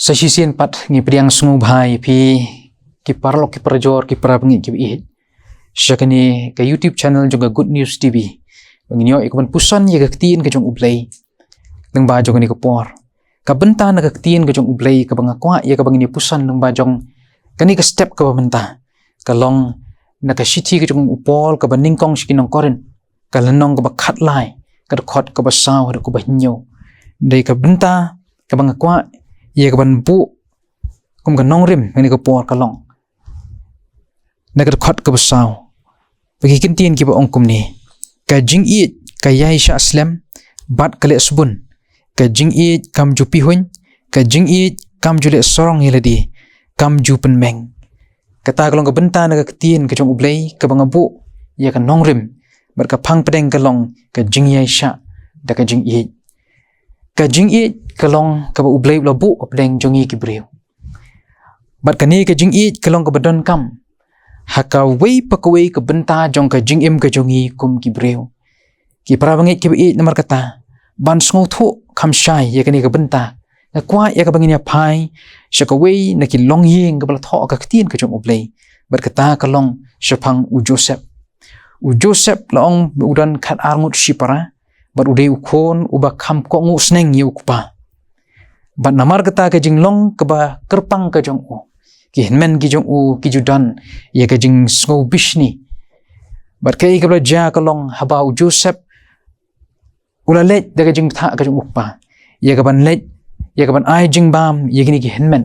Sasisian pat ngi priang sungu bhai pi ki parlok ki parjor ki prabangi ki bi syakani ka YouTube channel juga Good News TV nginyo ikon pusan ye gaktiin ka jong ublay nang ba jong ni ko por ka benta na gaktiin ka jong ublay ka banga kwa ye ka bangini pusan nang ba jong kani ka step ka benta ka long na ka shiti ka jong upol ka baningkong shikinong koren ka lanong ka ba khat lai ka khot ka ba saw ka ba hinyo dei ka benta ka banga kwa ye ka ban bu kum ka nong rim ngani ka por ka long na ka khot ka ba saw bagi kintin ki ba ongkum ni ka jing i ka yai sha aslam bat kale subun ka jing i kam ju pi hun ka jing i kam ju le sorong yeladi kam ju pen meng kata kalong ka benta na ka tin ka jong ublay ka banga bu ya ka nong rim bar ka phang pedeng ka long ka jing yai sha da ka jing i kalong ka ba ublay la bu pedeng jong i ki breu bat ka ni ka jing i kalong ka badon kam haka wei pakawei ka benta jong ka jing im ka jongi kum ki breu ki prabangi ki bi namar kata ban sngo thu kham shai ye kani ka benta na kwa ya ka bangini phai shakawei na ki long yeng ka bala tho ka ktin ka jong ublay bar kata ka long shapang u Joseph long udan khat armut shipara bar udei ukhon uba kham ko ngu sneng ye ukpa ban namar kata ka jing long ka ba kerpang ka jong u ki hinmen ki jong u ki judan ye ka jing sngo bishni bar kai ka bla ja ka long haba u Joseph ula let da ka jing tha ka jong ukpa ye ka ban let ye ka ban ai jing bam ye gini ki hinmen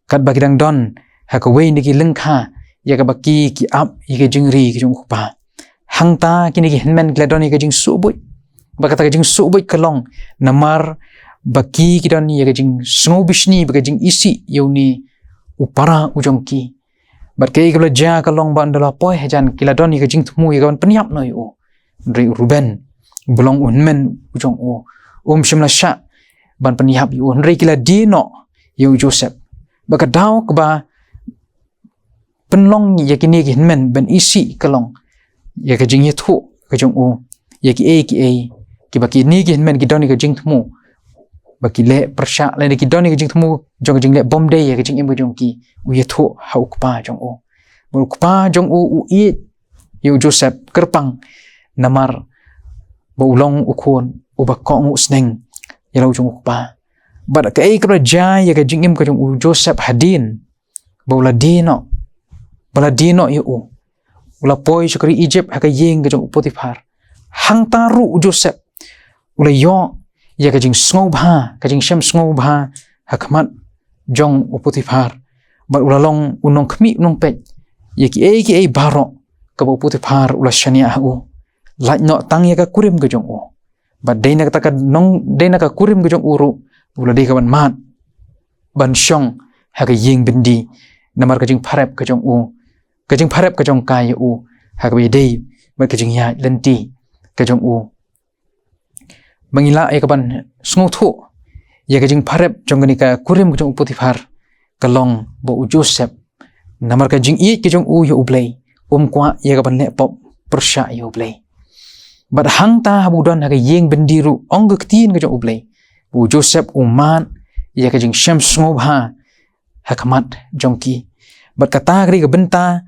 kat ba kidang don ha ka wei ni ki lengkha ye ka ba ki ap ye ka jing ri ki jong ukpa hangta kini ki hinmen ki don ye ka jing subut ba kata ka jing subut ka long namar baki ki don ye ka jing sngo bishni ba ka jing isi yoni upara ujong ki bat kei kabla ja kalong ban dala poi hajan kiladon ka jing thmu ka ban panyap noi o ri ruben bulong unmen ujong o shimla sha ban panyap yu ri kila dino yu Joseph baka daw ka ba penlong ya kini ki hinmen ben isi kalong ya ka jing yethu ka jong o ya ki ki baki ni ki hinmen ki don ka jing thmu baki le persha le ki doni ki jing thmu jong jing le bom day ya ki jing im jong ki u ye tho ha ukpa jong o ukpa jong u i yu Joseph kerpang namar bo ulong ukhon u ba ko ngu sneng ya lo jong ukpa ba ka ka ja ya ka jing im ka jong u Joseph hadin bo la dino yu u ula poi shukri Egypt ha ka yeng ka jong Potiphar hang taru Joseph ula yo ya ka jing sngo bha ka jing shem sngo bha hakmat jong Potiphar ba ulalong unong khmi unong pet ye ki baro ka Potiphar ula shania u la no tang ya ka kurim ka jong u ba deina ka deina ka kurim ka jong uru ula de ka ban mat ban shong ha ka yeng bindi namar ka jing pharep ka jong u ka jing pharep ka jong kai u ha ka be dei ba ka jing ya lenti ka jong u mangila ya kaban sngo thu ya ka jing pharep jong ni ka kurim jong Potiphar kalong bo Joseph namar ka jing i ke jong u yu ublay kwa ya kaban le pop persha yu ublay bad hangta habudon ha ka yeng bendiru ong ka tin ka jong ublay bo Joseph uman ya ka jing shem sngo bha hakamat jong ki bad kata kri ka benta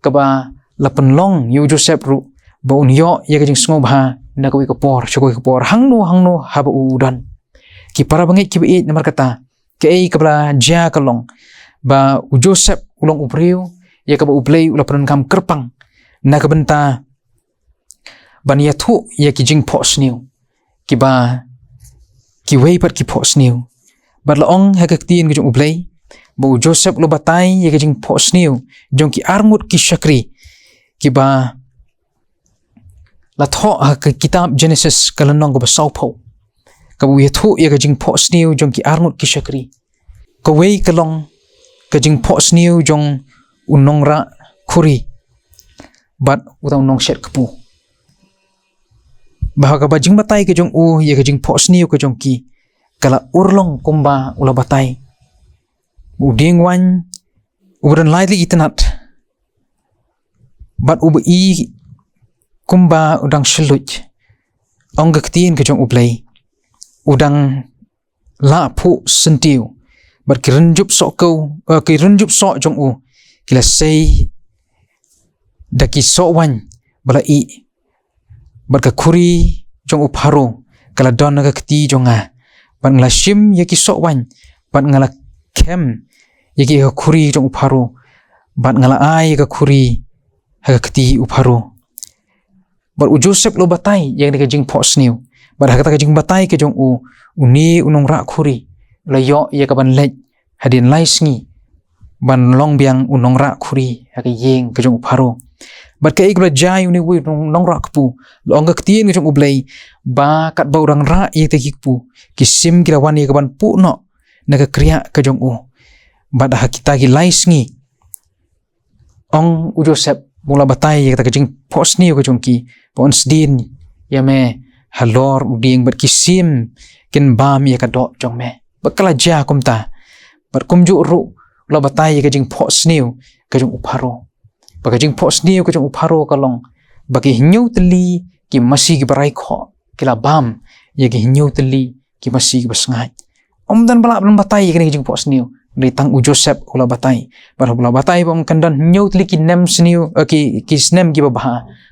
ka ba lapen long yu Joseph ru bo unyo ya ka jing sngo bha na ko por hangno haba udan ki para bangi ki bi namar kata ke kabla ja kalong ba u Joseph ulong ubreu ya ka ba ublay ula pran kam kerpang na ka benta ban ya thu ya ki jing po sniu ki ba ki wei pat ki po sniu ba laong ha ka tin ki jong ublay ba u Joseph lo batay ya ki jing po sniu jong ki armut ki shakri ki ba la tho ka kitab Genesis kalanong ko ba saupo ka wi thu ya ka jing po sniu jong ki armut ki shakri ka wei kalong ka jing po sniu jong unong ra khuri bat utang nong shet kapu bah ka ba jing batay ka jong u ya ka jing po sniu ka jong ki kala urlong kumba ula batay uding wan uran lightly itanat bat uba i kumba udang sheluj ong gaktiin ka jong ublay udang la phu sentiu bat ki renjup sok kau ki renjup sok jong u kila sei daki sok wan bala i bat ka khuri jong u pharo kala don ka kti jonga bat ngala shim ye ki sok wan bat ngala kem ye ki ka khuri jong u pharo bat ngala ai ka khuri ha ka kti u pharo bat u Joseph lo batai yang ka jing pho sniu bat ha ka jing batai ke jong u uni unong ra khuri la yo ye ka ban lej hadin lai sngi ban long biang unong ra khuri ha ka yeng ke jong u pharo bat ka ikla jai uni wi nong ra kpu long ka ktien ke jong u blai ba kat ba urang ra ye te kikpu kisim kila wan ye ka ban pu no na ka kriya ke jong u bat ha kita ki lai sngi ong u Joseph mula batai ye ka jing pho sniu ke jong ki pon sdin ya me halor uding bat kisim ken bam ye ka do jong me bakala ja kumta bat kumju ru la batai ka jing pho sniu ka jong upharo ba ka jing pho sniu ka jong upharo kalong bagi hinyu teli ki masi ki barai kho kila bam ye ki hinyu teli ki masi ki basngai dan bala ban batai ka jing pho sniu ri tang u Joseph ula batai bar ula batai bom kandan hinyu teli ki nem sniu ki snem ki ba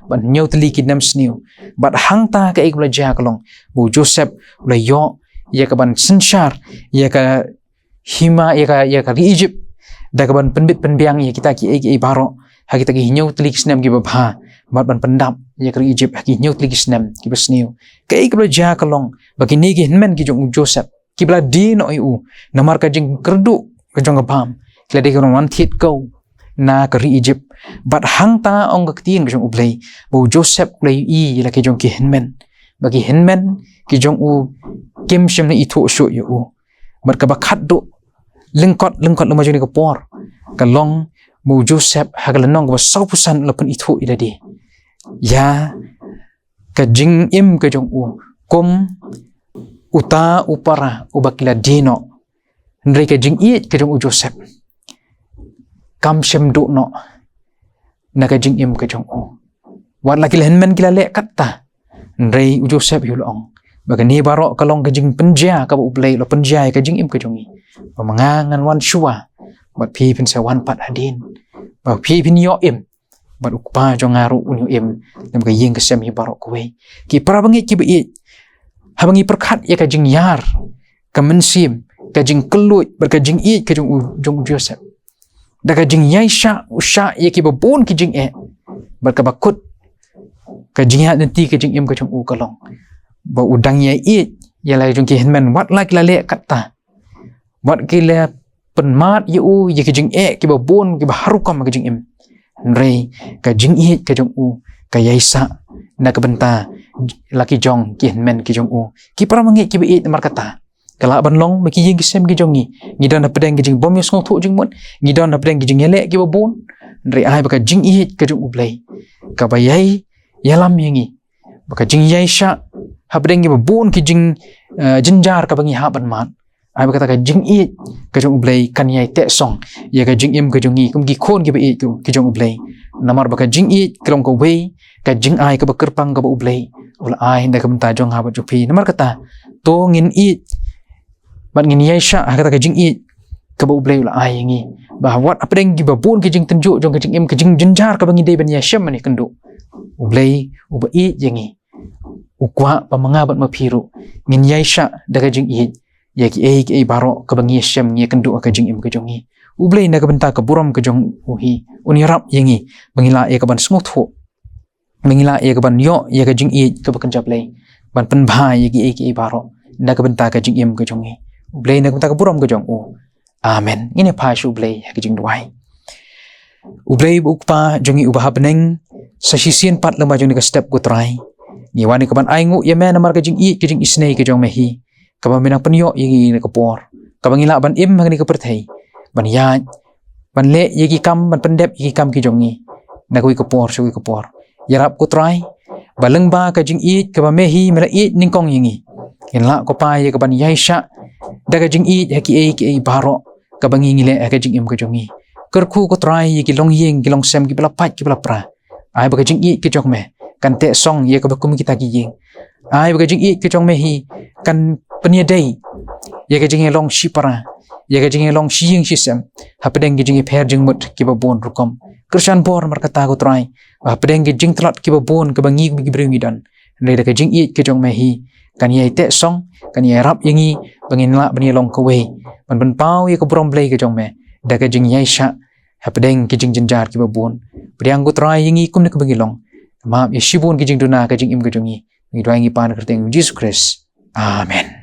ban hinyu teli ki nem sniu bat hangta ka ik bla ja kalong bu Joseph ula yo ye ka ban sensyar ye ka hima ye ka ri Egypt da ka ban penbit penbiang ye kita ki e baro ha kita ki hinyu teli ki snem ki ba bat ban pendam ye ka ri Egypt ha ki hinyu teli ki snem ki basniu ka ik bla ja kalong bagi ni ki men ki jong Joseph ki bla di no u namar ka jing kerdu ka jong bam kila de ka wan thit ko na ka ri Egypt bat hangta ong ka tin ka jong ublay bu Joseph lay i la ki jong ki men bagi men ki jong u kim shem na itho shu yu u bat ka bakhat do lengkot lo maju ni ka por ka long bu Joseph hagalanong ba saupusan lapan itho ida di ya ka jing im ka jong u kom uta upara ubakila dino ndre ka jing i ka jong u Joseph kam shem do no na ka jing im ka jong u wat la kila men kila le katta ndre u Joseph yulong bagani baro kalong ka jing penja ka u play lo penja ka jing im ka jong i pamangangan wan shua bat pi pin sa wan pat hadin ba pi pin yo im bat ukpa jong ngaru unyu im nam ka yeng ka sem hi baro ko we ki prabangi ki bi habangi perkhat ya ka jing yar ka mensim ka jing kelut berka jing i ka jong Joseph da ka jing yai sha usha ye ki babon ki jing e berka bakut ka jing ya nanti ka jing im ka jong u kalong ba udang yai i ya la jong ki henman wat like la le katta wat ki le penmat ye u ye ki jing e ki babon ki baharu kam ka jing im re ka jing i ka jong u ka yai sa na ka benta laki jong ki henman ki jong u ki para mangi ki bi mar kata kala ban long ma ki yeng sem ki jongi ngidan na pedeng ki jing bom yos ngong thu jing mon ngidan na pedeng ki jing yele ki babon re ai baka jing i ka jong ublai ka bayai yalam yengi baka jing yai sha ha pedeng ki babon ki jing jinjar ka bangi ha ban mat ai baka ka jing i ka jong ublai kan yai te song ya ka jing im ka jongi kum ki khon ki bi ki jong ublai namar baka jing i klong ko we ka jing ai ka bakerpang ka ba ublai ula ai nda ka benta jong ha ba jupi namar kata to ngin i bat ngin yai sha kata ka jing i ka ba ublay ula ai ngi ba wat apdeng gi babun ki jing tenju jong ka jing im ka jing jenjar ka bangi de ban ya shem mani kendo ublay uba i jengi ukwa pamanga bat maphiru ngin yai sha da ka jing i ya ki e baro ka bangi shem ngi kendo ka jing im ka jongi ublay na ka benta ka buram ka jong uhi unirap yengi bangila e ka ban smooth ho bangila e ka ban yo ya ka jing i ka bakan japlay ban pen bha ye ki e baro na ka benta ka jing im ka jongi ublay na kumta ka buram ka jong u amen ini pa shu ublay ka jing duai ublay ukpa jongi ubah beneng sa sisien pat lama jong ni ka step ku try ni wani ka ban aingu ye men namar ka jing i ka jing isnei ka jong mehi ka ban menang penyo ye ni ka por ka bangila ban im hang ni ka perthei ban ya ban le ye ki kam ban pendep ye ki kam ki jongi na ku ka por shu ka por yarap ku try baleng ba ka jing i ka ba mehi mera i ningkong yengi in la ko pa ye ka ban yai sha daga jing i ki e baro ka bangi ngile ka jing im ka jongi kerku ko try ye ki long yeng ki long sem ki bla pat ki bla pra ai ba ka jing i ki jong me kan te song ye ka ba kum kita ki yeng ai ba ka jing i ki jong me hi kan penia dei ye ka jing long shi para ya ka jing long shi ying shisem hapdeng ki jing pher jing mut ki ba bon rukom krishan bor mar kata ko trai hapdeng ki jing tlat ki ba bon ka bangi ki bringi dan le da ka jing i ki jong me hi kan ye te song kan ye rap yingi bangin la bani long ko we ban pau ye ko brom blai ki jong me da ka jing yai sha hapdeng ki jing jinjar ki ba bon priang ko trai yingi kum ne ka bangi long ma ye shibun ki jing duna ka jing im ka jongi ngi doangi pan kerteng Jesus Christ amen.